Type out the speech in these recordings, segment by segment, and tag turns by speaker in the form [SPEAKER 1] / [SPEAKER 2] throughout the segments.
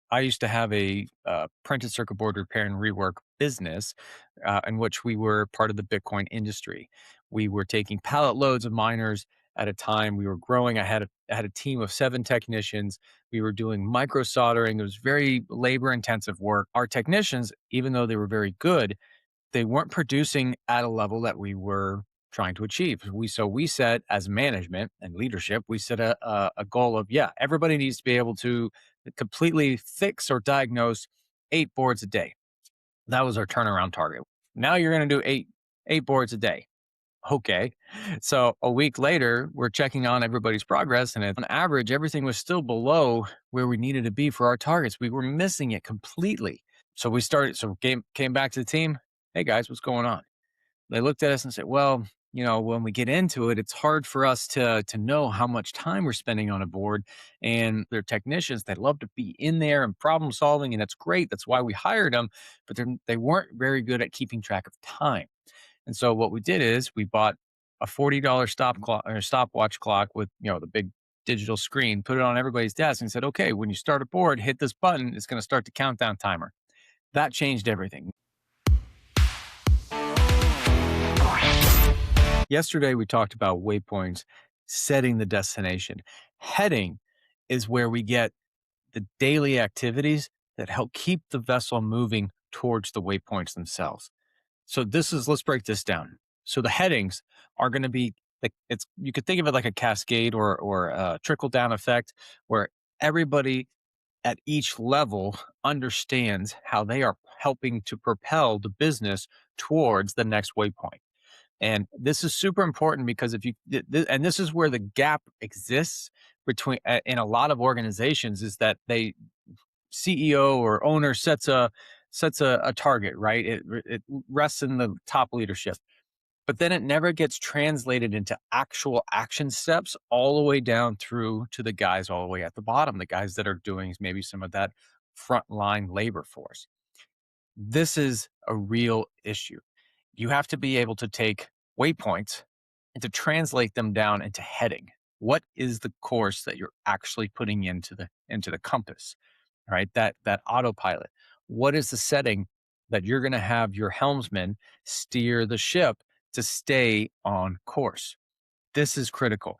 [SPEAKER 1] I used to have a printed circuit board repair and rework business in which we were part of the Bitcoin industry. We were taking pallet loads of miners at a time. We were growing. I had a team of 7 technicians. We were doing micro soldering. It was very labor intensive work. Our technicians, even though they were very good, they weren't producing at a level that we were trying to achieve. We set as management and leadership, we set a goal of, yeah, everybody needs to be able to completely fix or diagnose 8 boards a day. That was our turnaround target. Now you're going to do eight boards a day. Okay. So a week later, we're checking on everybody's progress, and on average, everything was still below where we needed to be for our targets. We were missing it completely. So came back to the team. Hey guys, what's going on? They looked at us and said, well, when we get into it, it's hard for us to know how much time we're spending on a board. And they're technicians. They love to be in there and problem solving, and that's great. That's why we hired them. But they weren't very good at keeping track of time. And so what we did is we bought a $40 stopwatch clock with the big digital screen, put it on everybody's desk, and said, okay, when you start a board, hit this button. It's going to start the countdown timer. That changed everything. Yesterday, we talked about waypoints, setting the destination. Heading is where we get the daily activities that help keep the vessel moving towards the waypoints themselves. So let's break this down. So the headings are going to be you could think of it like a cascade or a trickle down effect where everybody at each level understands how they are helping to propel the business towards the next waypoint. And this is super important because and this is where the gap exists between in a lot of organizations is that they CEO or owner sets a target, right? It rests in the top leadership, but then it never gets translated into actual action steps all the way down through to the guys all the way at the bottom, the guys that are doing maybe some of that frontline labor force. This is a real issue. You have to be able to take waypoints and to translate them down into heading. What is the course that you're actually putting into the compass, right? That autopilot. What is the setting that you're going to have your helmsman steer the ship to stay on course? This is critical.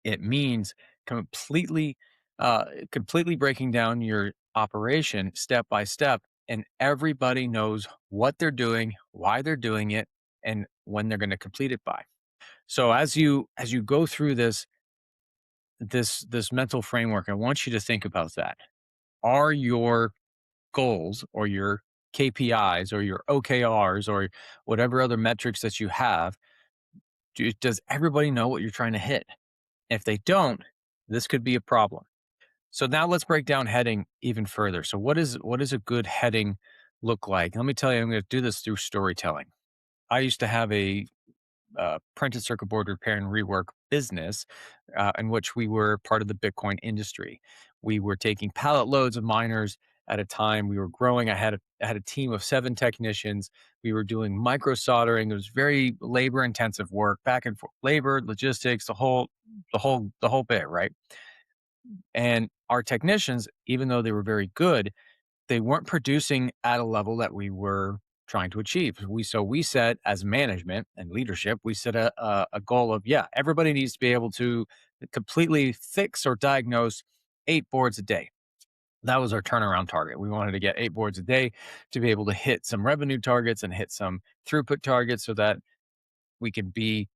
[SPEAKER 1] It means completely, completely breaking down your operation step by step, and everybody knows what they're doing, why they're doing it, and when they're going to complete it by. So as you go through this mental framework, I want you to think about that. Are your goals or your KPIs or your OKRs or whatever other metrics that you have, does everybody know what you're trying to hit? If they don't, this could be a problem. So now let's break down heading even further. So what is a good heading look like? Let me tell you, I'm going to do this through storytelling. I used to have a printed circuit board repair and rework business in which we were part of the Bitcoin industry. We were taking pallet loads of miners at a time. We were growing. I had a team of 7 technicians. We were doing micro soldering. It was very labor intensive work, back and forth, labor, logistics, the whole bit, right? And our technicians, even though they were very good, they weren't producing at a level that we were trying to achieve. We set as management and leadership, we set a goal of, yeah, everybody needs to be able to completely fix or diagnose 8 boards a day. That was our turnaround target. We wanted to get 8 boards a day to be able to hit some revenue targets and hit some throughput targets so that we could be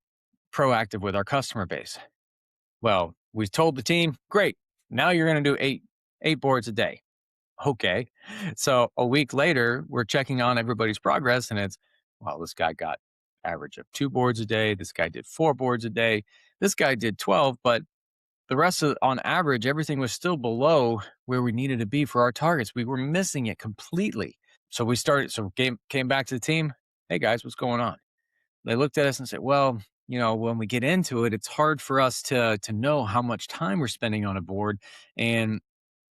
[SPEAKER 1] proactive with our customer base. Well, we told the team, great, now you're going to do eight boards a day. Okay. So a week later, we're checking on everybody's progress, and well, this guy got average of 2 boards a day. This guy did 4 boards a day. This guy did 12, but the rest of, on average, everything was still below where we needed to be for our targets. We were missing it completely. So came back to the team. Hey guys, what's going on? They looked at us and said, well, when we get into it, it's hard for us to know how much time we're spending on a board. And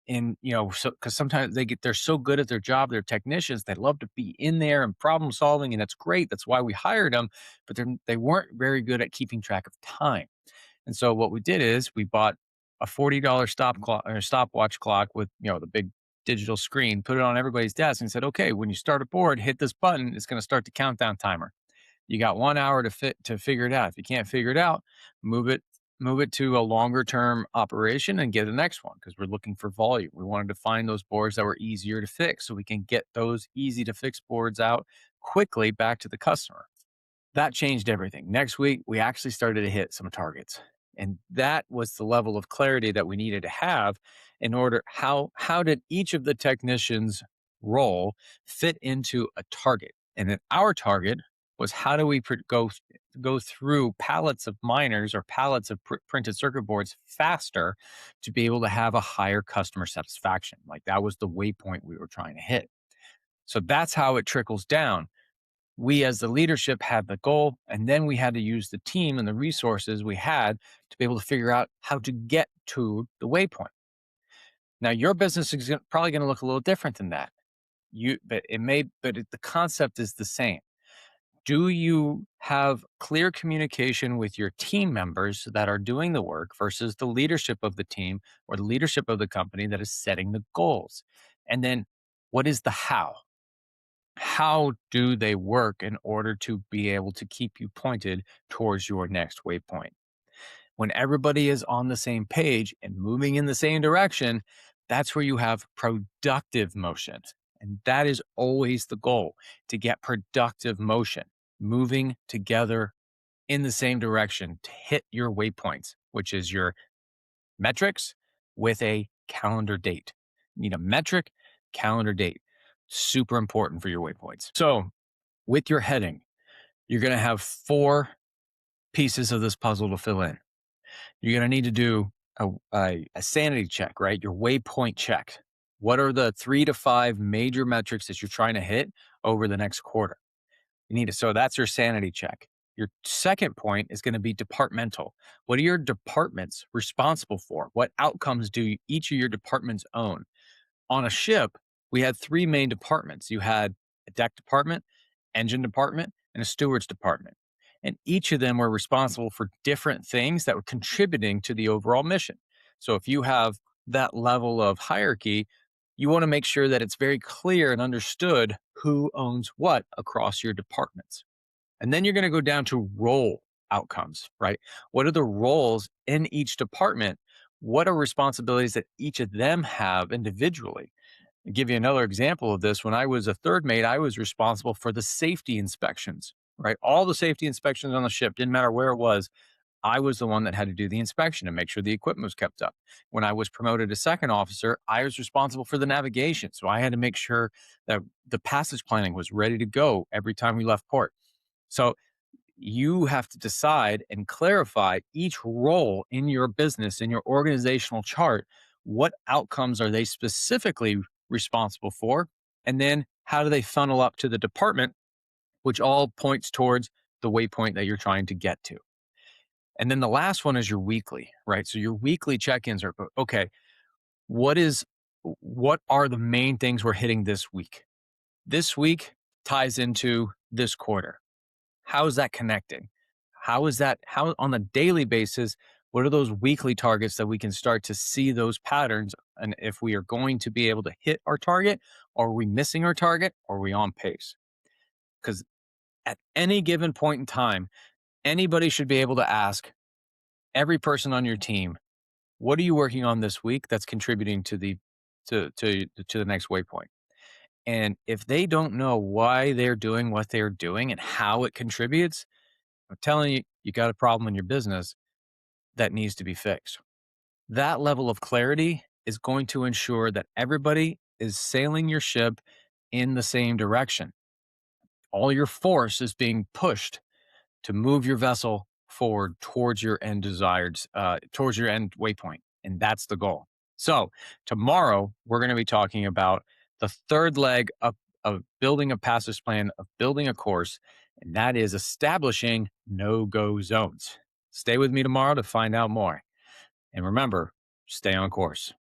[SPEAKER 1] because sometimes they're so good at their job, they're technicians, they love to be in there and problem solving, and that's great. That's why we hired them, but they weren't very good at keeping track of time. And so what we did is we bought a $40 stopwatch clock with the big digital screen, put it on everybody's desk, and said, okay, when you start a board, hit this button. It's going to start the countdown timer. You got 1 hour to figure it out. If you can't figure it out, move it move it to a longer term operation and get the next one because we're looking for volume. We wanted to find those boards that were easier to fix so we can get those easy to fix boards out quickly back to the customer. That changed everything. Next week, we actually started to hit some targets. And that was the level of clarity that we needed to have in order how did each of the technicians' role fit into a target? And then our target was how do we go through pallets of miners or pallets of printed circuit boards faster to be able to have a higher customer satisfaction. Like that was the waypoint we were trying to hit. So that's how it trickles down. We as the leadership had the goal, and then we had to use the team and the resources we had to be able to figure out how to get to the waypoint. Now your business is probably going to look a little different than that. The concept is the same. Do you have clear communication with your team members that are doing the work versus the leadership of the team or the leadership of the company that is setting the goals? And then what is the how? How do they work in order to be able to keep you pointed towards your next waypoint? When everybody is on the same page and moving in the same direction, that's where you have productive motion. And that is always the goal, to get productive motion, moving together in the same direction to hit your waypoints, which is your metrics with a calendar date. You need a metric, calendar date. Super important for your waypoints. So, with your heading, you're going to have 4 pieces of this puzzle to fill in. You're going to need to do a sanity check, right? Your waypoint check. What are the 3 to 5 major metrics that you're trying to hit over the next quarter? So that's your sanity check. Your second point is going to be departmental. What are your departments responsible for? What outcomes do each of your departments own? On a ship, we had 3 main departments. You had a deck department, engine department, and a steward's department. And each of them were responsible for different things that were contributing to the overall mission. So if you have that level of hierarchy, you want to make sure that it's very clear and understood who owns what across your departments. And then you're going to go down to role outcomes, right? What are the roles in each department? What are responsibilities that each of them have individually? I'll give you another example of this. When I was a third mate, I was responsible for the safety inspections, right? All the safety inspections on the ship, didn't matter where it was. I was the one that had to do the inspection and make sure the equipment was kept up. When I was promoted to second officer, I was responsible for the navigation. So I had to make sure that the passage planning was ready to go every time we left port. So you have to decide and clarify each role in your business, in your organizational chart. What outcomes are they specifically responsible for? And then how do they funnel up to the department, which all points towards the waypoint that you're trying to get to. And then the last one is your weekly, right? So your weekly check-ins are, okay, what are the main things we're hitting this week? This week ties into this quarter. How is that connecting? How on a daily basis, what are those weekly targets that we can start to see those patterns? And if we are going to be able to hit our target, or are we missing our target, or are we on pace? Because at any given point in time, anybody should be able to ask every person on your team, what are you working on this week that's contributing to the next waypoint? And if they don't know why they're doing what they're doing and how it contributes, I'm telling you, you got a problem in your business that needs to be fixed. That level of clarity is going to ensure that everybody is sailing your ship in the same direction. All your force is being pushed to move your vessel forward towards your towards your end waypoint. And that's the goal. So tomorrow, we're going to be talking about the third leg of building a passage plan, of building a course, and that is establishing no-go zones. Stay with me tomorrow to find out more. And remember, stay on course.